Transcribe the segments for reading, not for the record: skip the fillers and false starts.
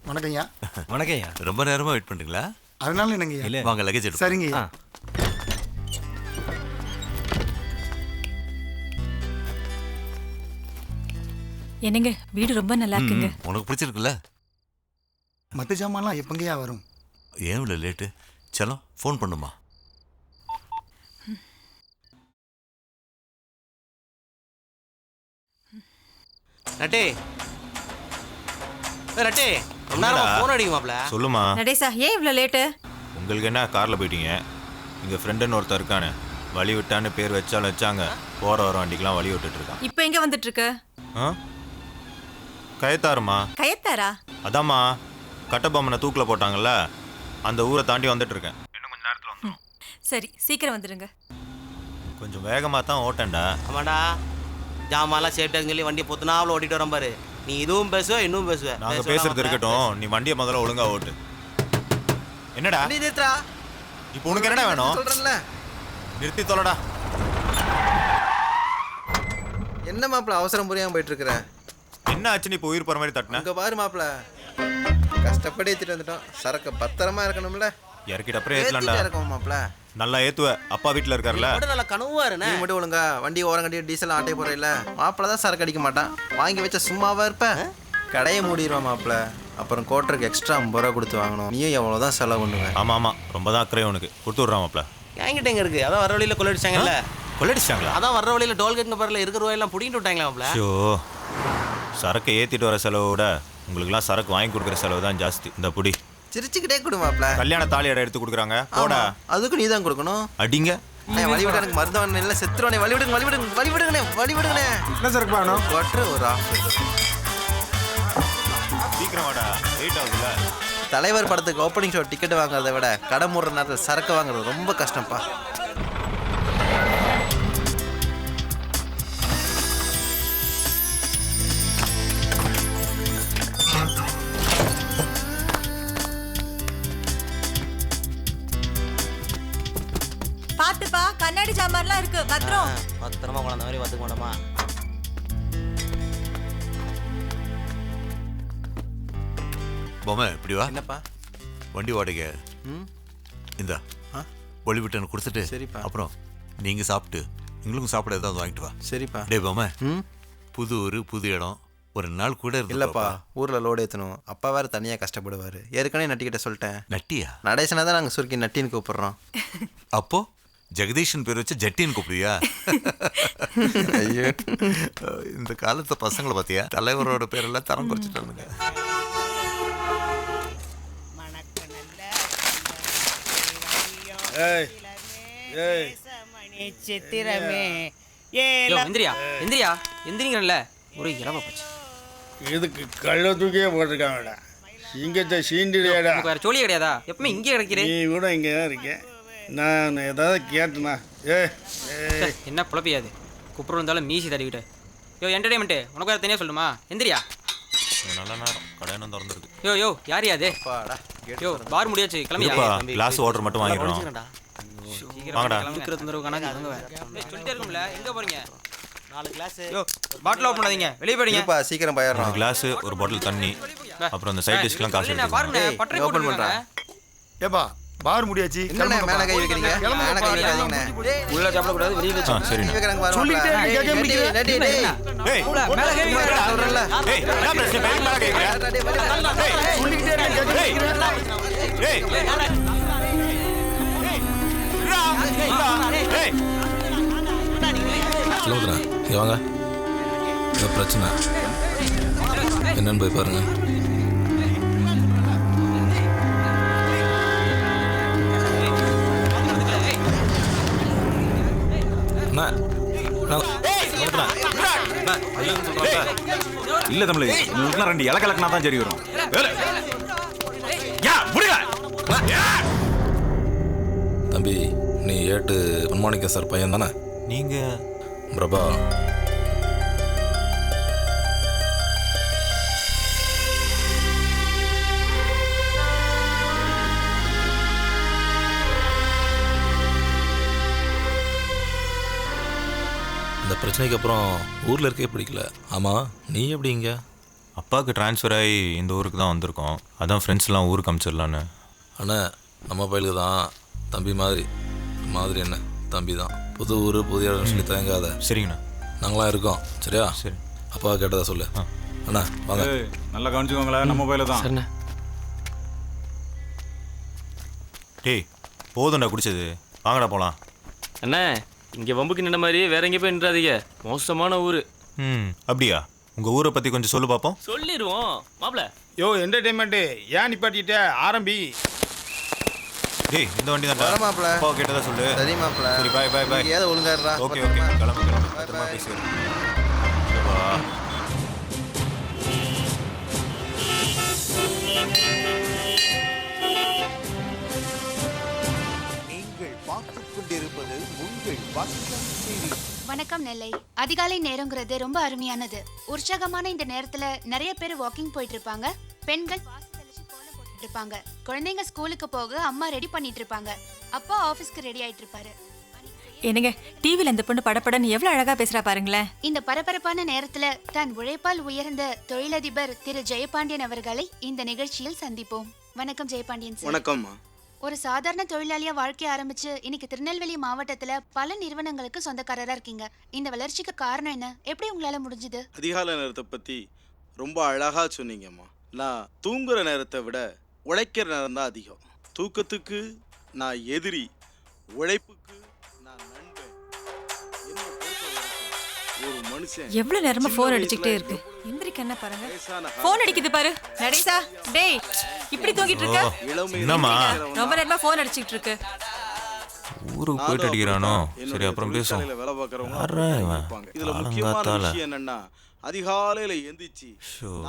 வணக்கம் ஐயா. வணக்கம் ஐயா. ரொம்ப நேரமா வெயிட் பண்றீங்களா? அதனால என்னங்க ஐயா? இல்ல. வாங்க லக்கேஜ் எடுப்போம். சரிங்க ஐயா. என்னங்க வீடு ரொம்ப நல்லா இருக்குங்க. உனக்கு பிடிச்சிருக்குல்ல? மத்த ஜாமான்லாம் எப்பங்கய்யா வரும்? ஏன் இவ்வளோ லேட்டு? செல்லம் ஃபோன் பண்ணுமா? ரட்டே ரட்டே ரொம்ப நேரம் ஃபோன் அடிக்குமாப்ல. சொல்லுமா. நடேசா ஏன் இவ்வளோ லேட்டு? உங்களுக்கு என்ன காரில் போயிட்டீங்க? இங்கே ஃப்ரெண்டுன்னு ஒருத்தர் இருக்கானே, வழி விட்டான்னு பேர் வச்சாலும் வச்சாங்க, போகிற வர வண்டிக்கெலாம் வழி விட்டுட்டு இருக்கான். இப்போ எங்க வந்துட்டு இருக்க? ஆ கயத்தாருமா. கயத்தாரா? அதாம்மா, கட்டபொம்மனை தூக்கில் போட்டாங்கல்ல, அந்த ஊரை தாண்டி வந்துட்டு இருக்கேன். இன்னும் கொஞ்சம் நேரத்தில் வந்துடும். சரி சீக்கிரம் வந்துடுங்க. கொஞ்சம் வேகமாக தான் ஓட்டேன்டா. ஆமாடா, ஜாமான்லாம் சேஃப்டாக சொல்லி வண்டியை பொத்துனாவில் ஓட்டிட்டு வரேன் பாரு. நீ இதுவும் பேசுவ இன்னும் பேசுவ. நாங்கள் பேசுறது இருக்கட்டும், நீ வண்டியை முதல்ல ஒழுங்காக ஓட்டு. என்னடா நீ நிறுத்துறா. இப்போ உனக்கு என்னடா வேணும்? சொல்கிறேன்ல. நிறுத்தி தொலைடா. என்ன மாப்பிள அவசரம் புரியாம போயிட்டு இருக்கிற? என்ன ஆச்சு? நீ இப்போ உயிர் போகிற மாதிரி தட்டின? அங்க பாரு மாப்பிள, கஷ்டப்பட்டு ஏத்திட்டு வந்துட்டோம். சரக்கு பத்திரமா இருக்கணும்ல. இறக்கிட்ட அப்புறம் ஏற்றலாம்டா. இருக்கோம் மாப்பிள. நல்லா ஏற்றுவ. அப்பா வீட்டில் இருக்கார்ல. மட்டும் நல்லா கனவா நீ இருண்ணே. மட்டும் ஒழுங்கா வண்டி ஓரம் கட்டி டீசல் ஆட்டே போறேன். மாப்பிள தான் சரக்கு அடிக்க மாட்டான். வாங்கி வச்ச சும்மாவா இருப்ப? கடையை மூடிடுவான் மாப்பிள. அப்புறம் கோட்டருக்கு எக்ஸ்ட்ரா 50 ரூபா கொடுத்து வாங்கணும். நீயும் எவ்வளோதான் செலவு பண்ணுவேன். ஆமாம் ஆமாம், ரொம்ப தான் அக்கறை உனக்கு. கொடுத்து விட்றாமாப்ல. என்கிட்ட எங்க இருக்கு? அதான் வர வழியில கொள்ளடிச்சாங்கல்ல. கொள்ளடிச்சிட்டாங்களா? அதான் வர வழியில டோல்கேட்ங்க பேரில் இருக்கிற ரூபாயெல்லாம் பிடிங்கிட்டு விட்டாங்களா மாப்ள. ஷோ, சரக்கை ஏற்றிட்டு வர செலவை விட உங்களுக்குலாம் சரக்கு வாங்கி கொடுக்குற செலவு தான் ஜாஸ்தி. இந்த புடி. சிரிச்சுக்கிட்டே கொடு மாப்பிள. கல்யாண தாலி இடம் எடுத்து கொடுக்குறாங்க. போடா. அதுக்கு நீ தான் கொடுக்கணும். அடிங்க. வழி விட எனக்கு மருந்தவன் இல்லை, செத்துருவானே. வழி விடுங்க, வழி விடுங்க, வழி விடுங்கண்ணே, வழி விடுங்கண்ணே. என்ன சரக்கு வேணும்? கொட்டு ஒரு சீக்கிரமாடா, லேட் ஆகுதுல்ல. தலைவர் படத்துக்கு ஓப்பனிங் ஷோ டிக்கெட் வாங்குறதை விட கடை மூடுற நேரத்தில் சரக்கு வாங்குறது ரொம்ப கஷ்டம்ப்பா. பாத்துப்பா, கண்ணாடி ஜாமான்லாம் இருக்கு, பத்திரம். பத்திரமா குழந்த மாதிரி பார்த்துக்க மாட்டோமா? பொம்மை இப்படி வா. என்னப்பா? வண்டி வாடகை ம் இந்தா ஆ ஒளி விட்டனு கொடுத்துட்டு சரிப்பா. அப்புறம் நீங்க சாப்பிட்டு எங்களுக்கும் சாப்பிட ஏதாவது வாங்கிட்டு வா. சரிப்பா. டே பொம்மை, ம் புது ஊர் புது இடம், ஒரு நாள் கூட இல்லைப்பா, இருந்தப்பா. ஊரில் லோடு ஏற்றணும். அப்பா வேறு தனியாக கஷ்டப்படுவார். ஏற்கனவே நட்டிக்கிட்ட சொல்லிட்டேன். நட்டியா? நடேசனை தான் நாங்கள் சுருக்கி நட்டின்னு கூப்பிட்றோம். அப்போ ஜெகதீஷன் பேர் வச்சு ஜட்டின்னு கூப்பிடுவியா? ஐயோ, இந்த காலத்து பசங்களை பார்த்தியா? தலைவரோட பேரெல்லாம் தரம் குறைச்சிட்டானுங்க. சித்திரமே எந்திரியா எந்திரியா எந்திரிங்கல்ல. ஒரு இரவ போச்சு. இதுக்கு கள்ள தூக்கியே போட்டிருக்காங்கடா. சிங்கத்தை சீண்டிடையாடா. வேற சோழியே கிடையாதா? எப்பவுமே இங்கே கிடைக்கிறேன். நீ கூட இங்கே தான் இருக்கேன். நான் ஏதாவது கேட்டனா? என்ன புலப்பியாது? குப்புறம் இருந்தாலும் மீசி தடிக்கிட்டு. யோ என்டர்டைன்மெண்ட்டு உனக்கு வேறு தனியாக சொல்லுமா? எந்திரியா. நல்ல நேரம், கடையனும் திறந்துருக்கு. யோ யோ யார் யாது? அப்பாடா. யோ பார் முடியாச்சு, கிளம்பியா. கிளாஸ் வாட்டர் மட்டும் வாங்கிக்கிறோம். வாங்கடா. சொல்லிட்டே இருக்கும்ல, எங்க போறீங்க? 4 கிளாஸ். யோ பாட்டில் ஓப்பன் பண்ணாதீங்க, வெளியே போயிடுங்க. இருப்பா, சீக்கிரம் ஒரு போயிடுறோம். கிளாஸ், ஒரு பாட்டில் தண்ணி, அப்புறம் இந்த சைட் டிஷ்க்கெலாம் காசு எடுத்துக்கோங்க. பாருங்க பட்டறை ஓப்பன் போட்டு பண்ணுறேன். ஏப்பா பார் முடியாச்சு. என்னண்ணே மேலே கை வைக்கிறீங்க? மேலே கை வைக்காதீங்கண்ணே. உள்ள சாப்பிடக்கூடாது, வெளியே ஆ சரிண்ணா. வைக்கிறாங்க பாரு சொல்லிக்கிட்டே மாப்பிள. இருக்க, கேட்க டேய், டேய், டேய், டேய். ஏய், மேலே கை வைக்கிறா. சொல்றேன்ல. ஏய், என்ன பிரச்சனை? பையன் மேல கேக்குறியா? டேய், டேய், டேய். சொல்லிக்கிட்டே இருக்க, கேட்க ஏய், ஏய், ஏய், சொல்லுங்கண்ணா, இங்கே வாங்க. ஏதோ பிரச்சனை என்னன்னு போய் பாருங்க. இல்ல தமிழ், உங்களுக்கு 2 இலக்கலக்கனா தான் சரி வரும். தம்பி, நீ ஏட்டு பொன்மாணிக்க சார் பையன் தானே? நீங்க பிரபா. இந்த பிரச்சனைக்கு அப்புறம் ஊரில் இருக்கே பிடிக்கல. ஆமாம், நீ எப்படி இங்கே? அப்பாவுக்கு ட்ரான்ஸ்ஃபர் ஆகி இந்த ஊருக்கு தான் வந்திருக்கோம். அதான் ஃப்ரெண்ட்ஸ்லாம் ஊருக்கு அனுப்பிச்சிடலான்னு. அண்ணா நம்ம பயிலுக்கு தான் தம்பி மாதிரி மாதிரி என்ன தம்பி தான். புது ஊர் புதிய இடம்னு சொல்லி தயங்காத. சரிங்கண்ணா. நாங்களாம் இருக்கோம் சரியா? சரி. அப்பா கேட்டதா சொல்லு. அண்ணா வாங்க. நல்லா கவனிச்சுக்கோங்களேன், நம்ம மொபைல தான். சரிண்ணே. டேய் போதும்டா குடிச்சது, வாங்கடா போகலாம். அண்ணா இங்கே வம்புக்கு நின்ன மாதிரி வேற எங்கே போய் நின்றாதீங்க, மோசமான ஊர். அப்படியா? உங்கள் ஊரை பற்றி கொஞ்சம் சொல்லு பார்ப்போம். சொல்லிடுவோம் மாப்பிள்ள. யோ என்டர்டைன்மெண்ட்டு ஏன் நிப்பாட்டிட்ட ஆரம்பி. டேய் இந்த வண்டி தான். வர மாப்பிள. அப்பா கேட்டதா சொல்லு. சரி மாப்பிள. சரி பாய் பாய் பாய். ஏதோ ஒழுங்காடுறா. ஓகே ஓகே கிளம்பு கிளம்பு. பத்திரமா பேசுகிறேன். வணக்கம் நெல்லை. அதிகாலை நேரங்கிறது ரொம்ப அருமையானது. உற்சாகமான இந்த நேரத்துல நிறைய பேர் வாக்கிங் போயிட்டு இருப்பாங்க. பெண்கள் வாசல் தெளிச்சு கோலம் போட்டுட்டு இருப்பாங்க. குழந்தைங்க ஸ்கூலுக்கு போக அம்மா ரெடி பண்ணிட்டு இருப்பாங்க. அப்பா ஆபீஸ்க்கு ரெடி ஆயிட்டு இருப்பாரு. என்னங்க டிவில இந்த பொண்ணு படப்படன்னு எவ்வளவு அழகா பேசுறா பாருங்களேன். இந்த பரபரப்பான நேரத்துல தன் உழைப்பால் உயர்ந்த தொழிலதிபர் திரு ஜெயபாண்டியன் அவர்களை இந்த நிகழ்ச்சியில் சந்திப்போம். வணக்கம் ஜெயபாண்டியன் சார். வணக்கம்மா. ஒரு சாதாரண தொழிலாளியா வாழ்க்கைய ஆரம்பிச்சு இன்னைக்கு திருநெல்வேலி மாவட்டத்துல பல நிறுவனங்களுக்கு சொந்தக்காரரா இருக்கீங்க. இந்த வளர்ச்சிக்கு காரணம் என்ன? எப்படி உங்களால முடிஞ்சது? அதிகாலை நேரத்தை பற்றி ரொம்ப அழகாக சொன்னீங்கம்மா. நான் தூங்குற நேரத்தை விட உழைக்கிற நேரம் தான் அதிகம். தூக்கத்துக்கு நான் எதிரி, உழைப்புக்கு நான் நண்பன். என்னை பொறுத்தவரைக்கும் ஒரு மனுஷன் எவ்வளவு நேரமா போன் அடிச்சுக்கிட்டே இருக்கு. எந்திரிக்க என்ன பாருங்க, போன் அடிக்குது பாரு. நடேசா டேய் இப்படி தூங்கிட்டு இருக்க? என்னம்மா ரொம்ப நேரமா போன் அடிச்சிட்டு இருக்கு. ஊருக்கு போயிட்டு அடிக்கிறானோ? சரி அப்புறம் பேசுவோம். வேலை பார்க்குறவங்க இதுல காலங்காத்தால. முக்கியமான விஷயம் என்னன்னா, அதிகாலையில எந்திரிச்சு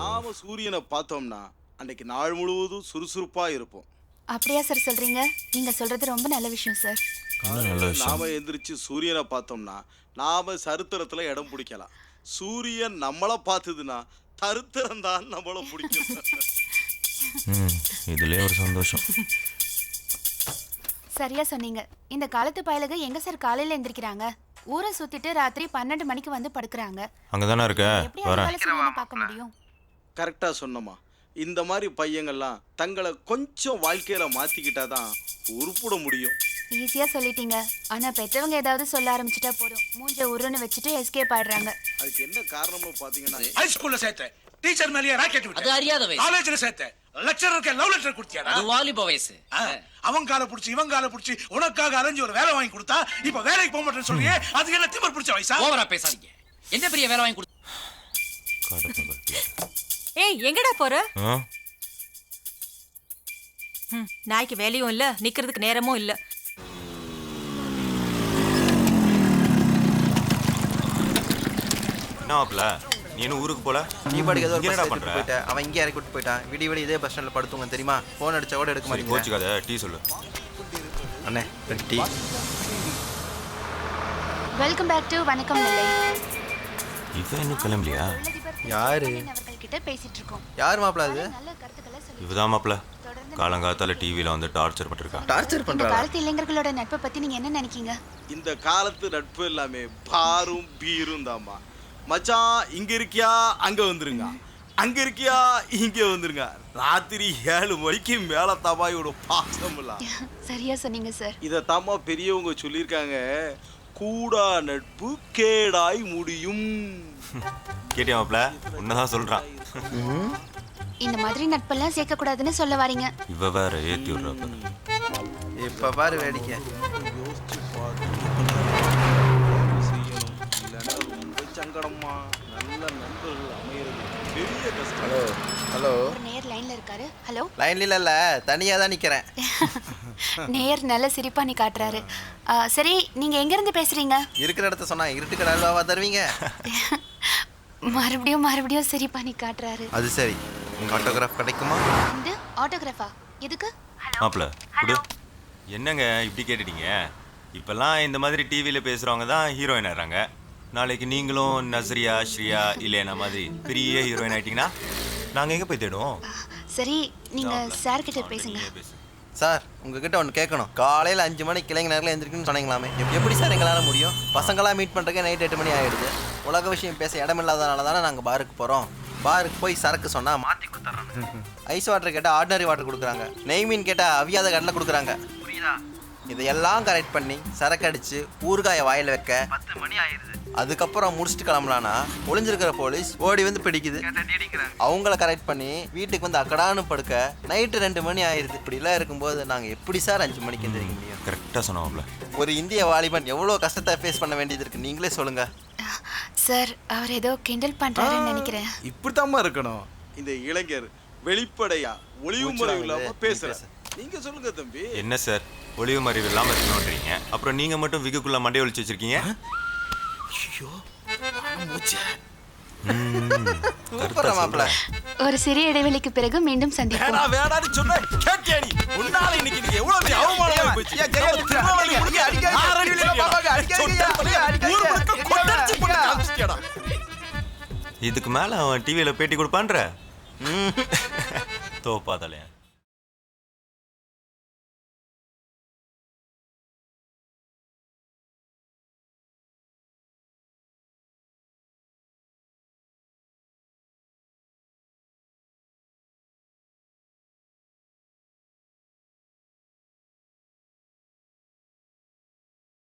நாம சூரியனை பார்த்தோம்னா அன்னைக்கு நாள் முழுவதும் சுறுசுறுப்பா இருப்போம். அப்படியா சார் சொல்றீங்க? நீங்க சொல்றது ரொம்ப நல்ல விஷயம் சார். நாம எந்திரிச்சு சூரியனை பார்த்தோம்னா நாம சரித்திரத்துல இடம் பிடிக்கலாம். சூரியன் நம்மளை பார்த்ததுன்னா சரித்திரம் தான் நம்மளை பிடிக்கும். இதுலயே ஒரு சந்தோஷம். சரியா சொன்னீங்க. இந்த காலத்து பயலுக எங்க சார் காலையில எந்திரிக்கிறாங்க? ஊரை சுத்திட்டு ராத்திரி 12 மணிக்கு வந்து படுக்கிறாங்க. அங்கதானே இருக்க. எப்படி அதிகாலை சூரியனை பார்க்க முடியும்? கரெக்டா சொன்னமா. இந்த மாதிரி பையங்கள்லாம் தங்களை கொஞ்சம் வாழ்க்கையில மாத்திக்கிட்டாதான் உருப்பிட முடியும். ஈஸியா சொல்லிட்டீங்க. ஆனா பெற்றவங்க ஏதாவது சொல்ல ஆரம்பிச்சுட்டா போதும், மூஞ்ச உருன்னு வச்சுட்டு எஸ்கேப் ஆயிடுறாங்க. அதுக்கு என்ன காரணம்னு பாத்தீங்கன்னா, ஹைஸ்கூல்ல சேர்த்தேன், டீச்சர் மேலயே ராக்கெட் விட்டேன். அது அறியாத வயசு. காலேஜ்ல சேர்த்தேன், லெக்சரருக்கு லவ் லெட்டர் கொடுத்தியாடா? அது வாலிப வயசு. அவன் கால புடிச்சு இவன் கால புடிச்சு உனக்காக அலைஞ்சு ஒரு வேலை வாங்கி கொடுத்தா இப்ப வேலைக்கு போக மாட்டேன்னு சொல்றியே, அதுக்கு என்ன திமிர் பிடிச்ச வயசா? ஓவரா பேசாதீங்க. என்ன பெரிய வேலை வாங்கி கொடுத்த? ஏய் எங்கடா போற? நாய்க்கு வேலையும் இல்ல, நிக்கிறதுக்கு நேரமும் இல்ல. என்னவாப்ல நீ என்ன ஊருக்கு போல? நீ பாட்டுக்கு ஏதோ ஒரு என்னடா பஸ் பண்ற? ஏத்திட்டு போயிட்ட. அவன் இங்கே இறக்கி விட்டு போயிட்டான். விடி விடி இதே பஸ் ஸ்டாண்ட்ல படுத்துங்க தெரியுமா? போன் அடிச்சா கூட எடுக்க சரி மாட்டேங்க. கோச்சுக்காத, டீ சொல்லு. அண்ணே டீ. வெல்கம் பேக் டு வணக்கம் நெல்லை. இவன் இன்னும் கிளம்பலையா? யாரு? அவர்கள்கிட்ட பேசிட்டு இருக்கோம். யார் மாப்பிள அது? நல்ல கருத்துக்களை சொல்லி இவதான் மாப்பிள காலங்காத்தால டிவியில வந்து டார்ச்சர் பண்ணிருக்கா. டார்ச்சர் இந்த பண்றாளா? காலத்து இளைஞர்களோட நட்பை பத்தி நீங்க என்ன நினைக்கீங்க? இந்த காலத்து நட்பு எல்லாமே பாரும் பீரும் தாமா. மச்சான் இங்க இருக்கியா அங்க வந்துருங்க, அங்க இருக்கியா இங்க வந்துருங்க. ராத்திரி 7 மணிக்கு மேல தாமாயோட பாசம் இல்ல. சரியா சொன்னீங்க சார். இத தாமா பெரியவங்க சொல்லியிருக்காங்க, கூடா நட்பு கேடாய் முடியும். கேட்டியா மாப்பிள? உன்னதான் சொல்றான். இந்த மாதிரி நட்பெல்லாம் சேர்க்க கூடாதுன்னு சொல்ல வாரீங்க. இவ வேற ஏத்தி விடுறப்ப. இப்ப பாரு வேடிக்கை. சங்கடமா நல்ல நண்பர்கள் அமையிறது பெரிய கஷ்டம். ஹலோ. ஒரு நேயர் லைன்ல இருக்காரு. ஹலோ. லைன்ல இல்ல, தனியா தான் நிக்கிறேன். நேயர் நல்ல சிரிப்பா நீ காட்டுறாரு. சரி நீங்க எங்க இருந்து பேசுறீங்க? இருக்கிற இடத்த சொன்னா இருட்டுக்கு அல்வாவா தருவீங்க? மறுபடியும் சிரிப்பா நீ காட்டுறாரு. அது சரி, உங்க ஆட்டோகிராஃப் கிடைக்குமா? இந்த ஆட்டோகிராஃபா எதுக்கு? மாப்பிள குடு. என்னங்க இப்படி கேட்டுட்டீங்க? இப்பெல்லாம் இந்த மாதிரி டிவியில பேசுறவங்க தான் ஹீரோயின் ஆகிறாங்க. நாளைக்கு நீங்களும் நஸ்ரியா ஸ்ரீயா இல்லையா மாதிரி பெரிய ஹீரோயின் ஆயிட்டீங்கன்னா நாங்கள் எங்கே போய் தேடுவோம்? சரி நீங்க சார் கிட்ட பேசுங்க. சார் உங்ககிட்ட ஒன்று கேட்கணும். காலையில் 5 மணிக்கு இளைஞர் நேரில் எழுந்திருக்குன்னு சொன்னீங்களாமே, எப்படி சார் எங்களால் முடியும்? பசங்களாம் மீட் பண்ணுறதுக்கு நைட் 8 மணி ஆகிடுது. உலக விஷயம் பேச இடமில்லாதனால தானே நாங்கள் பாருக்கு போகிறோம். பாருக்கு போய் சரக்கு சொன்னா மாற்றி கொடுத்துட்றாங்க. ஐஸ் வாட்டர் கேட்டால் ஆர்டினரி வாட்டர் கொடுக்குறாங்க. நெய் மீன் கேட்டால் அவியாத கடலை கொடுக்குறாங்க. புரியுதா? இதையெல்லாம் கரெக்ட் பண்ணி சரக்கு அடித்து ஊறுகாயை வாயில் வைக்க 10 மணி ஆயிடுது. அதுக்கப்புறம் முடிச்சுட்டு கிளம்பலான்னா ஒளிஞ்சிருக்கிற போலீஸ் ஓடி வந்து பிடிக்குது. அவங்கள கரெக்ட் பண்ணி வீட்டுக்கு வந்து அக்கடான்னு படுக்க நைட்டு 2 மணி ஆயிடுது. இப்படிலாம் இருக்கும்போது நாங்கள் எப்படி சார் 5 மணிக்கு எந்திரிக்க முடியும்? கரெக்டாக சொன்னோம்ல. ஒரு இந்திய வாலிபன் எவ்வளோ கஷ்டத்தை ஃபேஸ் பண்ண வேண்டியது இருக்கு, நீங்களே சொல்லுங்க. சார் அவர் ஏதோ கிண்டல் பண்றாருன்னு நினைக்கிறேன். இப்படித்தாம்மா இருக்கணும். இந்த இளைஞர் வெளிப்படையா ஒளிவு முறை இல்லாம பேசுற. நீங்க சொல்லுங்க தம்பி. என்ன சார் ஒளிவு மறைவு இல்லாமல் இருக்கணுன்றீங்க, அப்புறம் நீங்கள் மட்டும் விகுக்குள்ள மண்டையை ஒழிச்சு வச்சிருக்கீங்க. ஒரு சிறிய இடைவெளிக்கு பிறகு மீண்டும் சந்திப்போம். இதுக்கு மேல அவன் டிவியில பேட்டி கொடுப்பான்ற தோப்பாதலையா.